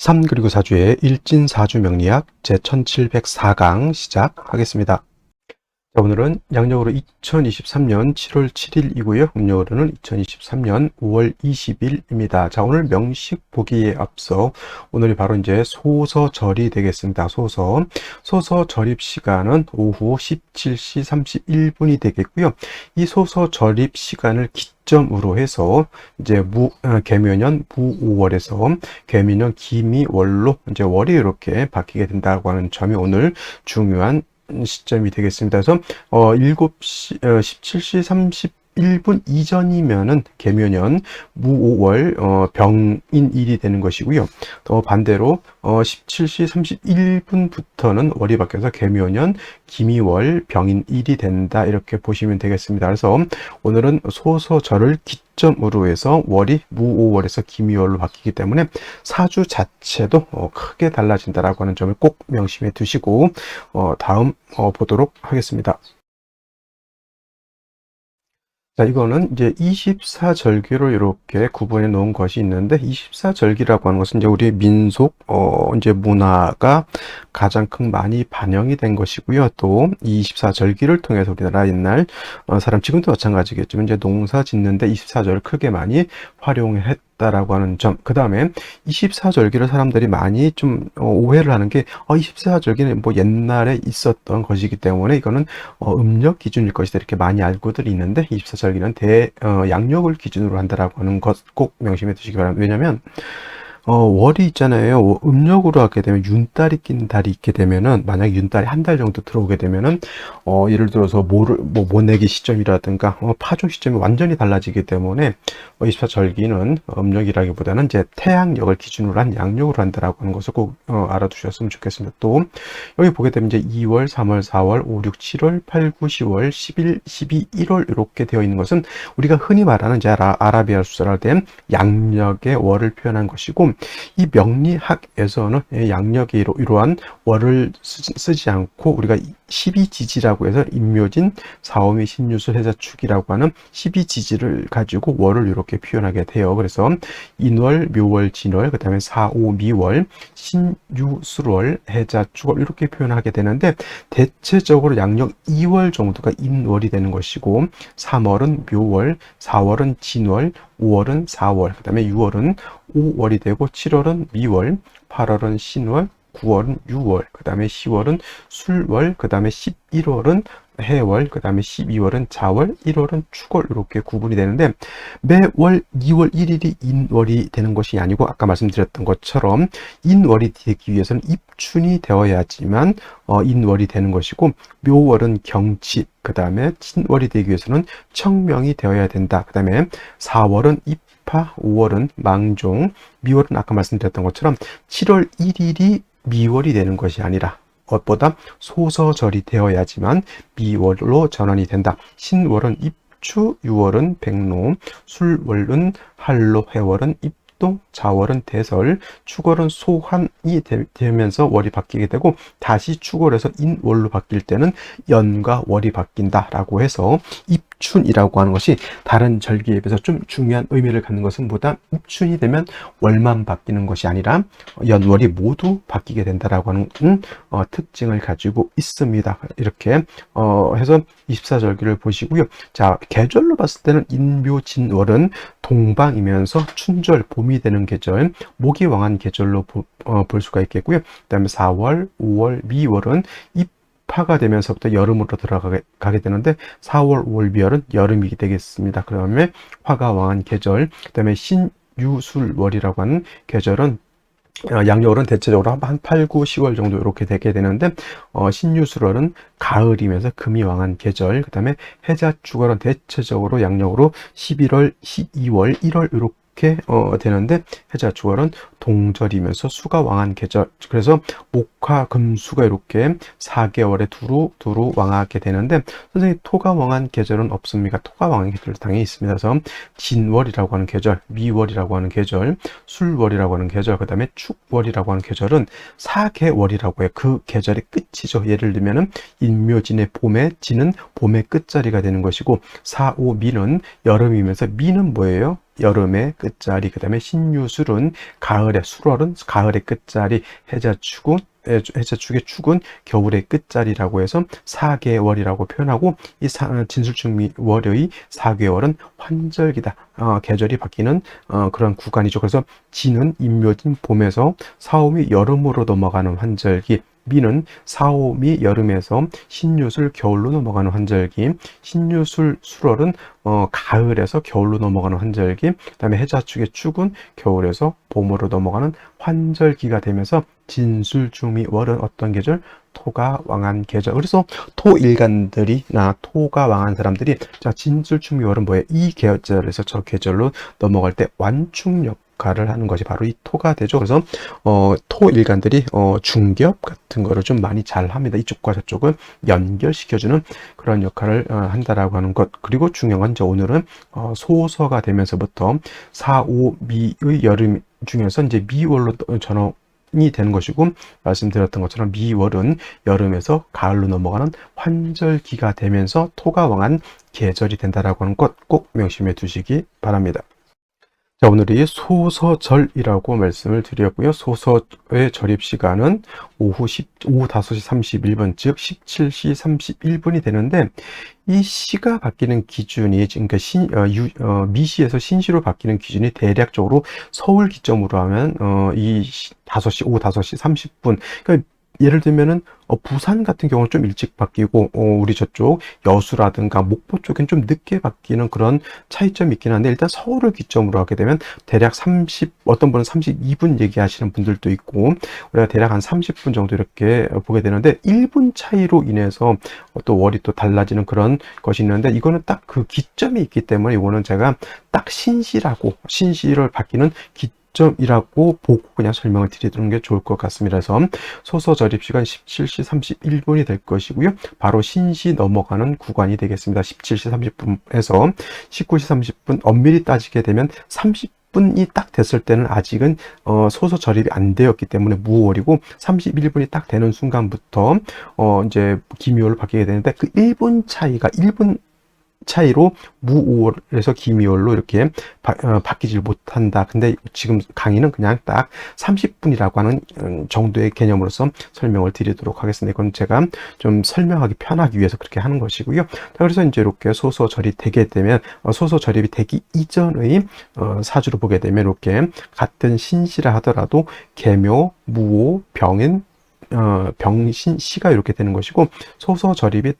3 그리고 4주의 일진사주 명리학 제1704강 시작하겠습니다. 자, 오늘은 양력으로 2023년 7월 7일이고요. 음력으로는 2023년 5월 20일입니다. 자, 오늘 명식 보기에 앞서 오늘이 바로 이제 소서절이 되겠습니다. 소서 절입 시간은 오후 17시 31분이 되겠고요. 이 소서 절입 시간을 기점으로 해서 이제 개묘년 무오월에서 개묘년 기미월로 이제 월이 이렇게 바뀌게 된다고 하는 점이 오늘 중요한 시점이 되겠습니다. 그래서 17시 31분 이전이면은 개묘년 무오월 병인일이 되는 것이고요. 또 반대로 17시 31분부터는 월이 바뀌어서 개묘년 기미월 병인일이 된다, 이렇게 보시면 되겠습니다. 그래서 오늘은 소서절을 기점으로 해서 월이 무오월에서 기미월로 바뀌기 때문에 사주 자체도 크게 달라진다라고 하는 점을 꼭 명심해 두시고 다음 보도록 하겠습니다. 자, 이거는 이제 24절기로 이렇게 구분해 놓은 것이 있는데, 24절기라고 하는 것은 이제 우리의 민속, 이제 문화가 가장 많이 반영이 된 것이고요. 또, 이 24절기를 통해서 우리나라 옛날 사람, 지금도 마찬가지겠지만, 이제 농사 짓는데 24절을 크게 많이 활용했다라고 하는 점. 그 다음에 24절기를 사람들이 많이 좀 오해를 하는 게, 24절기는 뭐 옛날에 있었던 것이기 때문에 이거는 음력 기준일 것이다, 이렇게 많이 알고들 있는데, 24절기는 양력을 기준으로 한다라고 하는 것 꼭 명심해 두시기 바랍니다. 왜냐면 월이 있잖아요. 음력으로 하게 되면 윤달이 낀 달이 있게 되면은, 만약 윤달이 한 달 정도 들어오게 되면은 예를 들어서 모내기 시점이라든가 파종 시점이 완전히 달라지기 때문에 24절기는 음력이라기보다는 이제 태양력을 기준으로 한 양력으로 한다라고 하는 것을 꼭 알아두셨으면 좋겠습니다. 또 여기 보게 되면 이제 2월, 3월, 4월, 5, 6, 7월, 8, 9, 10월, 11, 12, 1월 이렇게 되어 있는 것은 우리가 흔히 말하는 이제 아라비아 숫자로 된 양력의 월을 표현한 것이고, 이 명리학에서는 양력의 이러한 월을 쓰지 않고 우리가 12지지라고 해서 임묘진, 사오미, 신유술, 해자축이라고 하는 12지지를 가지고 월을 이렇게 표현하게 돼요. 그래서 인월, 묘월, 진월, 그 다음에 사오미월, 신유술월, 해자축월 이렇게 표현하게 되는데, 대체적으로 양력 2월 정도가 인월이 되는 것이고, 3월은 묘월, 4월은 진월, 5월은 4월, 그 다음에 6월은 5월이 되고, 7월은 미월, 8월은 신월, 9월은 6월, 그 다음에 10월은 술월, 그 다음에 11월은 해월, 그 다음에 12월은 자월, 1월은 축월, 이렇게 구분이 되는데, 매월 2월 1일이 인월이 되는 것이 아니고, 아까 말씀드렸던 것처럼 인월이 되기 위해서는 입춘이 되어야지만 인월이 되는 것이고, 묘월은 경칩, 그 다음에 진월이 되기 위해서는 청명이 되어야 된다. 그 다음에 4월은 입하, 5월은 망종, 미월은 아까 말씀드렸던 것처럼 7월 1일이 미월이 되는 것이 아니라 무엇보다 소서절이 되어야지만 미월로 전환이 된다. 신월은 입추, 유월은 백로, 술월은 할로, 해월은 입동, 자월은 대설, 축월은 소환이 되면서 월이 바뀌게 되고, 다시 축월해서 인월로 바뀔 때는 연과 월이 바뀐다라고 해서 입춘이라고 하는 것이 다른 절기에 비해서 좀 중요한 의미를 갖는 것은 보다 입춘이 되면 월만 바뀌는 것이 아니라 연월이 모두 바뀌게 된다라고 하는 특징을 가지고 있습니다. 이렇게 해서 24절기를 보시고요. 자, 계절로 봤을 때는 인묘진월은 동방이면서 춘절, 봄이 되는 계절, 목이 왕한 계절로 볼 수가 있겠고요. 그 다음에 4월, 5월, 미월은 입하가 되면서부터 여름으로 들어가게 되는데, 4월, 5월, 미월은 여름이 되겠습니다. 그 다음에 화가 왕한 계절, 그 다음에 신유술월이라고 하는 계절은 양력으로는 대체적으로 한 8, 9, 10월 정도 이렇게 되게 되는데, 신유술월은 가을이면서 금이 왕한 계절, 그 다음에 해자축월은 대체적으로 양력으로 11월, 12월, 1월 이렇게 되는데, 해자축월은 동절이면서 수가 왕한 계절, 그래서 목화, 금수가 이렇게 4개월에 두루 왕하게 되는데, 선생님 토가 왕한 계절은 없습니까? 토가 왕한 계절도 당연히 있습니다. 그래서 진월이라고 하는 계절, 미월이라고 하는 계절, 술월이라고 하는 계절, 그 다음에 축월이라고 하는 계절은 4개월이라고 해요. 그 계절의 끝이죠. 예를 들면은 인묘진의 봄에, 진은 봄의 끝자리가 되는 것이고, 사오미는 여름이면서 미는 뭐예요? 여름의 끝자리, 그 다음에 신유술은 가을의 술월은 가을의 끝자리, 해자축의 축은 겨울의 끝자리라고 해서 4개월이라고 표현하고, 이 진술충미월의 4개월은 환절기다. 계절이 바뀌는 그런 구간이죠. 그래서 진은 인묘진 봄에서 사오미 여름으로 넘어가는 환절기, 미는 사오미 여름에서 신유술 겨울로 넘어가는 환절기, 신유술 술월은 가을에서 겨울로 넘어가는 환절기, 그 다음에 해자축의 축은 겨울에서 봄으로 넘어가는 환절기가 되면서 진술중미월은 어떤 계절? 토가 왕한 계절. 그래서 토일간들이나 토가 왕한 사람들이 자, 진술중미월은 뭐예요? 이 계절에서 저 계절로 넘어갈 때 완충 역할을 하는 것이 바로 이 토가 되죠. 그래서 토일간들이 중개업 같은 거를 좀 많이 잘 합니다. 이쪽과 저쪽을 연결시켜주는 그런 역할을 한다라고 하는 것. 그리고 중요한 건 이제 오늘은 소서가 되면서부터 사오미의 여름 중에서 이제 미월로 전환이 되는 것이고, 말씀드렸던 것처럼 미월은 여름에서 가을로 넘어가는 환절기가 되면서 토가 왕한 계절이 된다라고 하는 것 꼭 명심해 두시기 바랍니다. 자, 오늘이 소서절이라고 말씀을 드렸고요. 소서의 절입 시간은 오후 5시 31분, 즉 17시 31분이 되는데, 이 시가 바뀌는 기준이 지금 미시에서 신시로 바뀌는 기준이 대략적으로 서울 기점으로 하면 이 5시, 오후 5시 30분. 그러니까 예를 들면은 부산 같은 경우는 좀 일찍 바뀌고 우리 저쪽 여수라든가 목포 쪽은 좀 늦게 바뀌는 그런 차이점이 있긴 한데, 일단 서울을 기점으로 하게 되면 대략 어떤 분은 32분 얘기하시는 분들도 있고, 우리가 대략 한 30분 정도 이렇게 보게 되는데, 1분 차이로 인해서 또 월이 또 달라지는 그런 것이 있는데, 이거는 딱 그 기점이 있기 때문에 이거는 제가 딱 신시를 바뀌는 기점이라고 보고 그냥 설명을 드리는 게 좋을 것 같습니다. 그래서 소서 절입 시간 17시 31분이 될 것이고요. 바로 신시 넘어가는 구간이 되겠습니다. 17시 30분에서 19시 30분, 엄밀히 따지게 되면 30분이 딱 됐을 때는 아직은 소서 절입이 안 되었기 때문에 무월이고, 31분이 딱 되는 순간부터 이제 기미월로 바뀌게 되는데, 그 1분 차이로 무오월에서 기미월로 이렇게 바뀌질 못한다. 근데 지금 강의는 그냥 딱 30분이라고 하는 정도의 개념으로서 설명을 드리도록 하겠습니다. 이건 제가 좀 설명하기 편하기 위해서 그렇게 하는 것이고요. 자, 그래서 이제 이렇게 소서절이 되게 되면 소서절입이 되기 이전의 사주를 보게 되면 이렇게 같은 신시라 하더라도 계묘, 무오, 병인, 병신, 시가 이렇게 되는 것이고, 소서절입이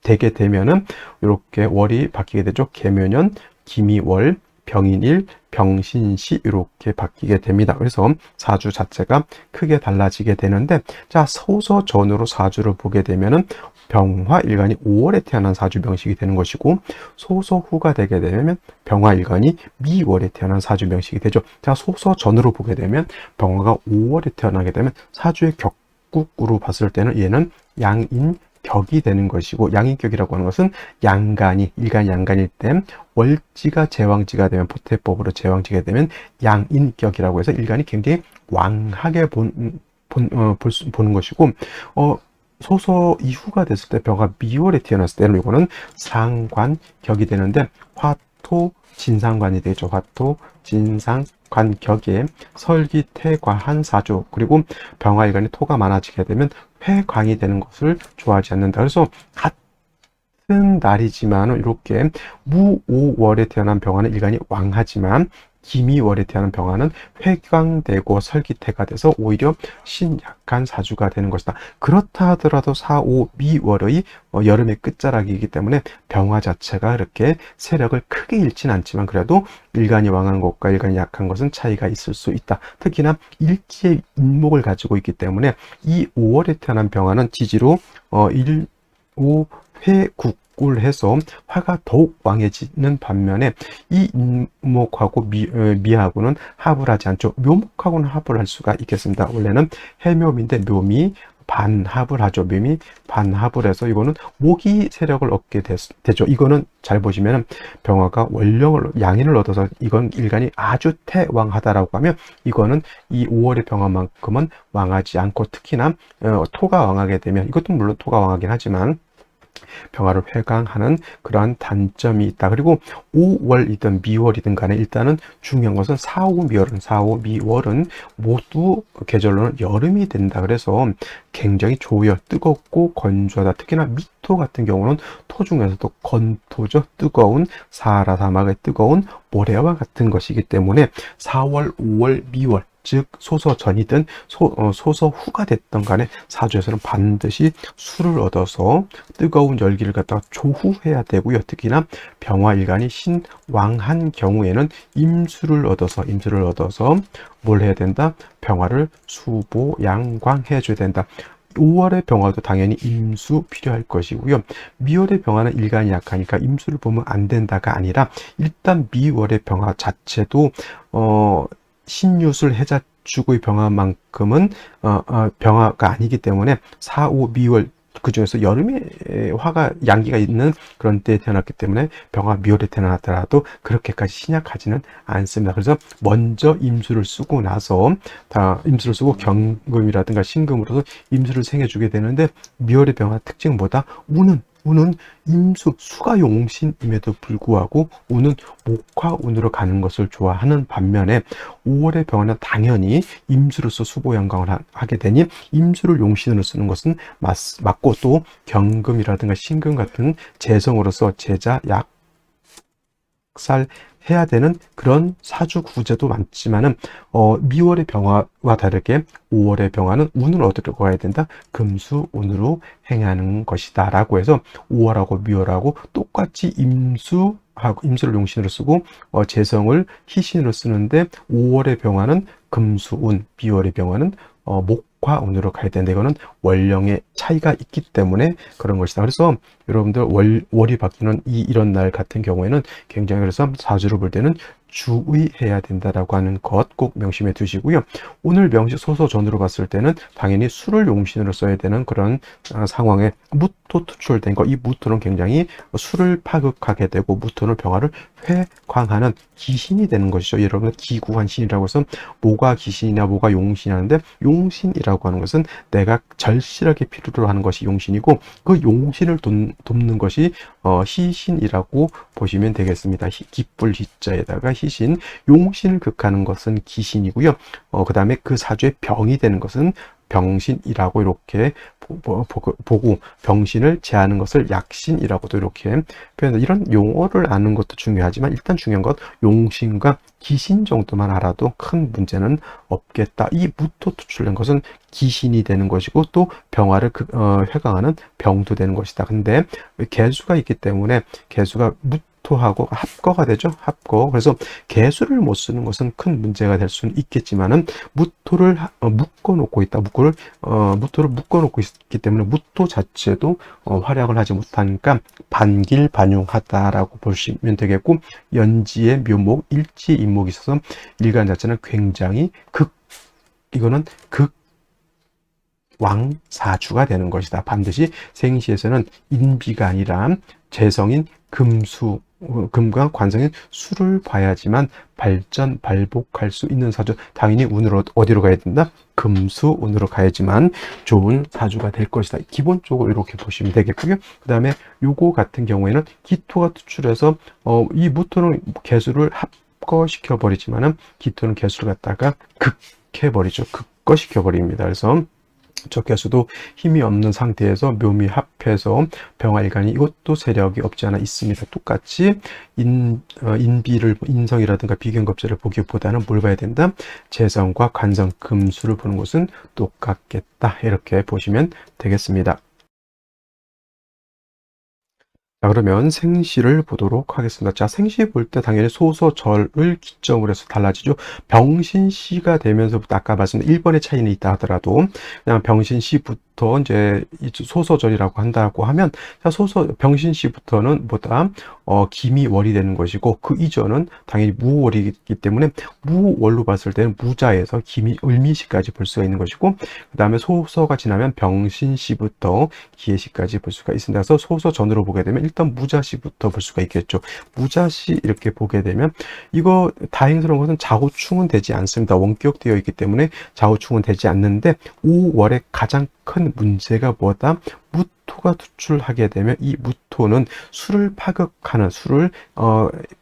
되게 되면은 이렇게 월이 바뀌게 되죠. 계묘년, 기미월, 병인일, 병신시 이렇게 바뀌게 됩니다. 그래서 사주 자체가 크게 달라지게 되는데, 자, 소서전으로 사주를 보게 되면은 병화일간이 5월에 태어난 사주 명식이 되는 것이고, 소서후가 되게 되면 병화일간이 미월에 태어난 사주 명식이 되죠. 자, 소서전으로 보게 되면 병화가 5월에 태어나게 되면 사주의 격국으로 봤을 때는 얘는 양인 격이 되는 것이고, 양인격이라고 하는 것은 일간이 양간일 때 월지가 제왕지가 되면, 포태법으로 제왕지가 되면 양인격이라고 해서 일간이 굉장히 왕하게 보는 것이고, 소서 이후가 됐을 때 병화 미월에 태어났을 때는 이거는 상관격이 되는데, 화토 진상관이 되죠. 화토 진상관 격에 설기태과한 사주, 그리고 병화일간이 토가 많아지게 되면 회광이 되는 것을 좋아하지 않는다. 그래서 같은 날이지만 이렇게 무오월에 태어난 병화는 일간이 왕하지만, 기미월에 태어난 병화는 회광되고 설기태가 돼서 오히려 신약한 사주가 되는 것이다. 그렇다 하더라도 사오미월의 여름의 끝자락이기 때문에 병화 자체가 이렇게 세력을 크게 잃지는 않지만, 그래도 일간이 왕한 것과 일간이 약한 것은 차이가 있을 수 있다. 특히나 일지의 인목을 가지고 있기 때문에 이 5월에 태어난 병화는 지지로 1, 5, 회국을 해서 화가 더욱 왕해지는 반면에, 이 인목하고 미하고는 합을 하지 않죠. 묘목하고는 합을 할 수가 있겠습니다. 원래는 해묘인데 묘미 반합을 하죠. 묘미 반합을 해서 이거는 모기 세력을 얻게 되죠. 이거는 잘 보시면 병화가 양인을 얻어서 이건 일간이 아주 태왕하다라고 하면, 이거는 이 5월의 병화만큼은 왕하지 않고, 특히나 토가 왕하게 되면, 이것도 물론 토가 왕하긴 하지만 병화를 회강하는 그러한 단점이 있다. 그리고 5월이든 미월이든 간에 일단은 중요한 것은 4, 5, 미월은 4, 5, 미월은 모두 계절로는 여름이 된다. 그래서 굉장히 조여 뜨겁고 건조하다. 특히나 미토 같은 경우는 토 중에서도 건토죠. 뜨거운 사하라 사막의 뜨거운 모래와 같은 것이기 때문에 4월, 5월, 미월 즉 소서 전이든 소서 후가 됐던 간에 사주에서는 반드시 술을 얻어서 뜨거운 열기를 갖다가 조후해야 되고요. 특히나 병화일간이 신왕한 경우에는 임수를 얻어서 뭘 해야 된다? 병화를 수보 양광해 줘야 된다. 5월의 병화도 당연히 임수 필요할 것이고요. 미월의 병화는 일간이 약하니까 임수를 보면 안 된다가 아니라 일단 미월의 병화 자체도 신유술 해자축의 병화만큼은 병화가 아니기 때문에 4, 5, 미월 그 중에서 여름에 화가 양기가 있는 그런 때에 태어났기 때문에 병화 미월에 태어났더라도 그렇게까지 신약하지는 않습니다. 그래서 먼저 임수를 쓰고 나서 임수를 쓰고 경금이라든가 신금으로서 임수를 생해주게 되는데 미월의 병화 특징은 뭐다? 운은 임수, 수가 용신임에도 불구하고 운은 목화운으로 가는 것을 좋아하는 반면에 5월의 병화는 당연히 임수로서 수보양강을 하게 되니 임수를 용신으로 쓰는 것은 맞고 또 경금이라든가 신금 같은 재성으로서 제자, 약살 해야 되는 그런 사주 구제도 많지만은 미월의 병화와 다르게 5월의 병화는 운을 어디로 가야 된다? 금수운으로 행하는 것이다 라고 해서 5월하고 미월하고 똑같이 임수를 용신으로 쓰고 재성을 희신으로 쓰는데 5월의 병화는 금수운, 미월의 병화는 목화운으로 가야 되는데 이거는 월령의 차이가 있기 때문에 그런 것이다. 그래서 여러분들 월이 바뀌는 이런 날 같은 경우에는 굉장히 그래서 사주를 볼 때는 주의해야 된다라고 하는 것 꼭 명심해 두시고요. 오늘 명시 소서전으로 봤을 때는 당연히 술을 용신으로 써야 되는 그런 상황에 무토 투출된 거, 이 무토는 굉장히 술을 파극하게 되고 무토는 병화를 회광하는 기신이 되는 것이죠. 여러분 기구한 신이라고 해서 뭐가 기신이냐 뭐가 용신이냐는데 용신이라고 하는 것은 내가 절실하게 필요로 하는 것이 용신이고 그 용신을 돕는 것이 희신이라고 보시면 되겠습니다. 기쁠 희자에다가 희신, 용신을 극하는 것은 기신이고요. 그 다음에 그 사주의 병이 되는 것은 병신이라고 이렇게 보고 병신을 제하는 것을 약신이라고도 이렇게 표현해요. 이런 용어를 아는 것도 중요하지만 일단 중요한 것 용신과 기신 정도만 알아도 큰 문제는 없겠다. 이 무토 투출된 것은 기신이 되는 것이고 또 병화를 회강하는 병도 되는 것이다. 근데 개수가 있기 때문에 개수가 무토하고 합거가 되죠. 합거. 그래서 개수를 못 쓰는 것은 큰 문제가 될 수는 있겠지만은 무토를 묶어놓고 있다. 무토를 묶어놓고 있기 때문에 무토 자체도 활약을 하지 못하니까 반길반용하다라고 보시면 되겠고 연지의 묘목, 일지의 인목이 있어서 일간 자체는 굉장히 이거는 왕사주가 되는 것이다. 반드시 생시에서는 인비가 아니라 재성인 금과 관성인 수를 봐야지만 발복할 수 있는 사주. 당연히 운으로 어디로 가야 된다? 금수운으로 가야지만 좋은 사주가 될 것이다. 기본적으로 이렇게 보시면 되겠고요. 그 다음에 요거 같은 경우에는 기토가 투출해서 이 무토는 개수를 합거시켜 버리지만은 기토는 개수를 갖다가 극해 버리죠. 극거시켜 버립니다. 그래서 저 개수도 힘이 없는 상태에서 묘미 합해서 병화일간이 이것도 세력이 없지 않아 있습니다. 똑같이 인성이라든가 비견겁제를 보기보다는 뭘 봐야 된다? 재성과 관성, 금수를 보는 것은 똑같겠다. 이렇게 보시면 되겠습니다. 자, 그러면 생시를 보도록 하겠습니다. 자, 생시 볼 때 당연히 소서절을 기점으로 해서 달라지죠. 병신시가 되면서부터 아까 말씀드린 1번의 차이는 있다 하더라도 그냥 병신시부터 이제 소서절이라고 한다고 하면 병신시부터는 보다 기미월이 되는 것이고 그 이전은 당연히 무월이기 때문에 무월로 봤을 때는 무자에서 을미시까지 볼 수가 있는 것이고 그 다음에 소서가 지나면 병신시부터 기해시까지 볼 수가 있습니다. 그래서 소서전으로 보게 되면 일단 무자시부터 볼 수가 있겠죠. 무자시 이렇게 보게 되면 이거 다행스러운 것은 좌우충은 되지 않습니다. 원격되어 있기 때문에 좌우충은 되지 않는데 5월에 가장 큰 여기는 문제가 뭐다? 무토가 투출하게 되면 이 무토는 수를 파극하는, 수를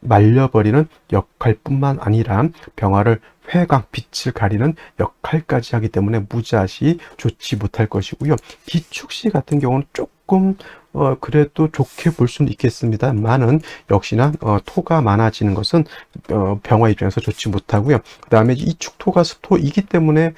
말려버리는 역할뿐만 아니라 병화를 회강, 빛을 가리는 역할까지 하기 때문에 무자시 좋지 못할 것이고요. 기축시 같은 경우는 조금 그래도 좋게 볼 수는 있겠습니다만은 역시나 토가 많아지는 것은 병화 입장에서 좋지 못하고요. 그 다음에 이 축토가 습토이기 때문에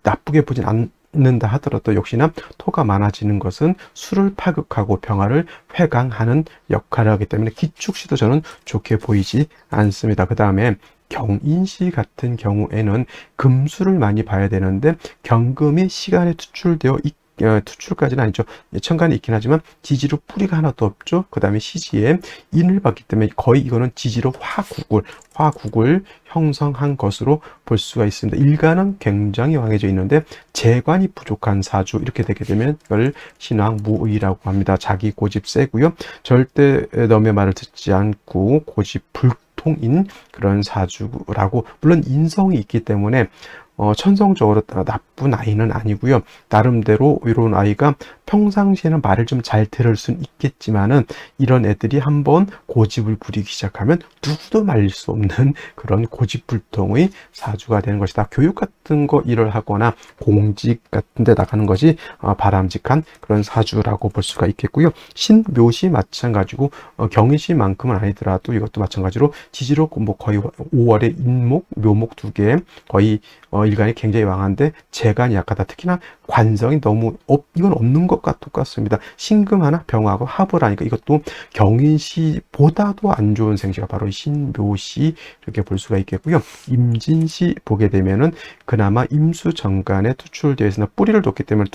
나쁘게 보진 않는다 하더라도 역시나 토가 많아지는 것은 수를 파극하고 병화를 회강하는 역할을 하기 때문에 기축시도 저는 좋게 보이지 않습니다. 그 다음에 경인시 같은 경우에는 금수를 많이 봐야 되는데 경금이 시간에 투출되어 투출까지는 아니죠. 천간에 있긴 하지만 지지로 뿌리가 하나도 없죠. 그 다음에 시지에 인을 받기 때문에 거의 이거는 지지로 화국을 형성한 것으로 볼 수가 있습니다. 일간은 굉장히 왕해져 있는데 재관이 부족한 사주, 이렇게 되게 되면 이걸 신왕무의라고 합니다. 자기 고집 세고요. 절대 남의 말을 듣지 않고 고집 불통인 그런 사주라고, 물론 인성이 있기 때문에 천성적으로 나쁜 아이는 아니고요. 나름대로 이런 아이가 평상시에는 말을 좀 잘 들을 수는 있겠지만은 이런 애들이 한번 고집을 부리기 시작하면 누구도 말릴 수 없는 그런 고집불통의 사주가 되는 것이다. 교육 같은 거 일을 하거나 공직 같은 데 나가는 것이 바람직한 그런 사주라고 볼 수가 있겠고요. 신묘시 마찬가지고 경인시만큼은 아니더라도 이것도 마찬가지로 지지로 뭐 거의 5월에 인목, 묘목 두 개 거의 일간이 굉장히 왕한데 재간이 약하다. 특히나 관성이 너무 이건 없는 것과 똑같습니다. 신금 하나 병하고 합을 하니까 이것도 경인시보다도 안 좋은 생시가 바로 신묘시, 이렇게 볼 수가 있겠고요. 임진시 보게 되면은 그나마 임수정간에 투출되어 있으나 뿌리를 뒀기 때문에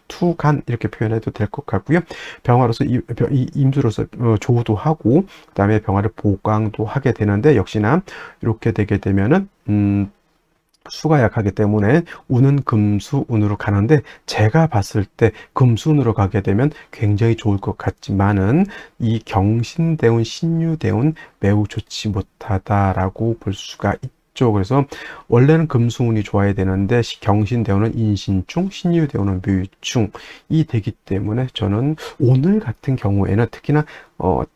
투간 이렇게 표현해도 될 것 같고요. 병화로서 임수로서 조도 하고 그 다음에 병화를 보강도 하게 되는데 역시나 이렇게 되게 되면은 수가 약하기 때문에 운은 금수운으로 가는데 제가 봤을 때 금수운으로 가게 되면 굉장히 좋을 것 같지만은 이 경신대운, 신유대운 매우 좋지 못하다라고 볼 수가 있죠. 그래서 원래는 금수운이 좋아야 되는데 경신대운은 인신충, 신유대운은 묘유충이 되기 때문에 저는 오늘 같은 경우에는 특히나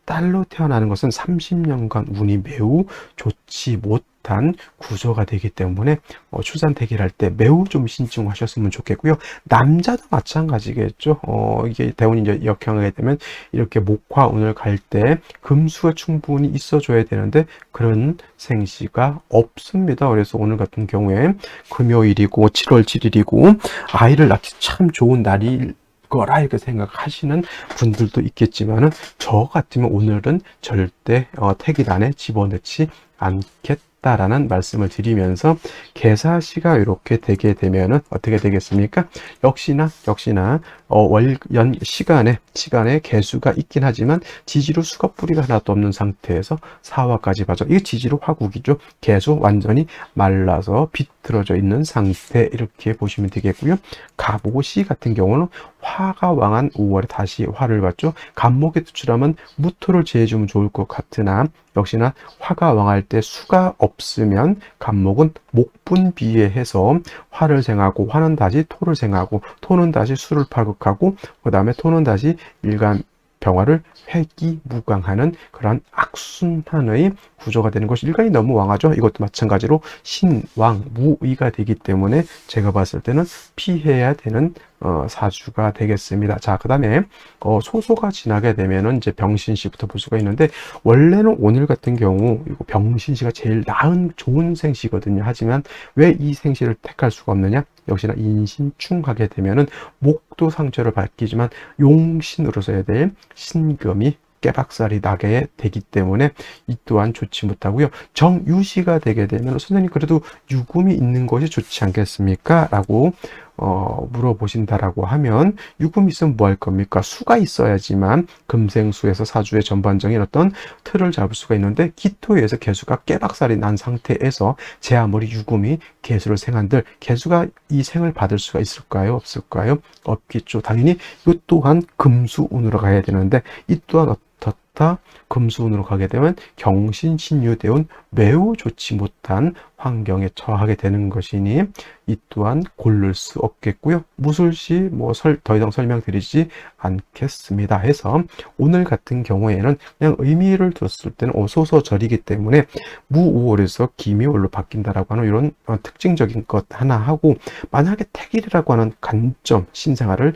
딸로 태어나는 것은 30년간 운이 매우 좋지 못한 구조가 되기 때문에 출산 대기를 할 때 매우 좀 신중하셨으면 좋겠고요. 남자도 마찬가지겠죠. 이게 대운이 이제 역행하게 되면 이렇게 목화운을 갈 때 금수가 충분히 있어줘야 되는데 그런 생시가 없습니다. 그래서 오늘 같은 경우에 금요일이고 7월 7일이고 아이를 낳기 참 좋은 날이 거라 이렇게 생각하시는 분들도 있겠지만은 저 같으면 오늘은 절대 택일안에 집어넣지 않겠다라는 말씀을 드리면서 개사시가 이렇게 되게 되면은 어떻게 되겠습니까? 역시나 월연 시간에 개수가 있긴 하지만 지지로 수가 뿌리가 하나도 없는 상태에서 사화까지 봐죠. 이게 지지로 화국이죠. 개수 완전히 말라서 비틀어져 있는 상태, 이렇게 보시면 되겠고요. 갑오시 같은 경우는 화가 왕한 5월에 다시 화를 받죠. 갑목에 투출하면 무토를 제해주면 좋을 것 같으나 역시나 화가 왕할 때 수가 없으면 갑목은 목분비해해서 화를 생하고 화는 다시 토를 생하고 토는 다시 수를 파극하고 그 다음에 토는 다시 일간 병화를 회기무강하는 그러한 악순환의 구조가 되는 것이 일간이 너무 왕하죠. 이것도 마찬가지로 신왕무의가 되기 때문에 제가 봤을 때는 피해야 되는 사주가 되겠습니다. 자, 그 다음에 소소가 지나게 되면은 이제 병신시부터 볼 수가 있는데 원래는 오늘 같은 경우 이거 병신시가 제일 나은 좋은 생시거든요. 하지만 왜 이 생시를 택할 수가 없느냐? 역시나 인신충하게 되면은 목도 상처를 받기지만 용신으로 써야 될 신금이 깨박살이 나게 되기 때문에 이 또한 좋지 못하고요. 정유시가 되게 되면 선생님 그래도 유금이 있는 것이 좋지 않겠습니까? 라고 물어보신다라고 하면 유금이 있으면 뭐 할 겁니까? 수가 있어야지만 금생수에서 사주의 전반적인 어떤 틀을 잡을 수가 있는데 기토에 의해서 개수가 깨박살이 난 상태에서 제 아무리 유금이 개수를 생한들 개수가 이 생을 받을 수가 있을까요? 없을까요? 없겠죠. 당연히 이것 또한 금수운으로 가야 되는데 이 또한 어떻다? 금수운으로 가게 되면 경신신유대운 매우 좋지 못한 환경에 처하게 되는 것이니 이 또한 고를 수 없겠고요. 무술시 더 이상 설명드리지 않겠습니다. 해서 오늘 같은 경우에는 그냥 의미를 뒀을 때는 오소서절이기 때문에 무오월에서 기미월로 바뀐다라고 하는 이런 특징적인 것 하나 하고, 만약에 택일이라고 하는 관점, 신생아를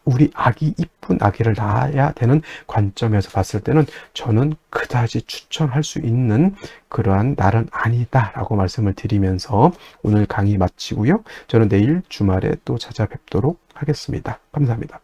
우리 아기, 이쁜 아기를 낳아야 되는 관점에서 봤을 때는 저는 그다지 추천할 수 있는 그러한 날은 아니다라고 말씀을 드리면서 오늘 강의 마치고요. 저는 내일 주말에 또 찾아뵙도록 하겠습니다. 감사합니다.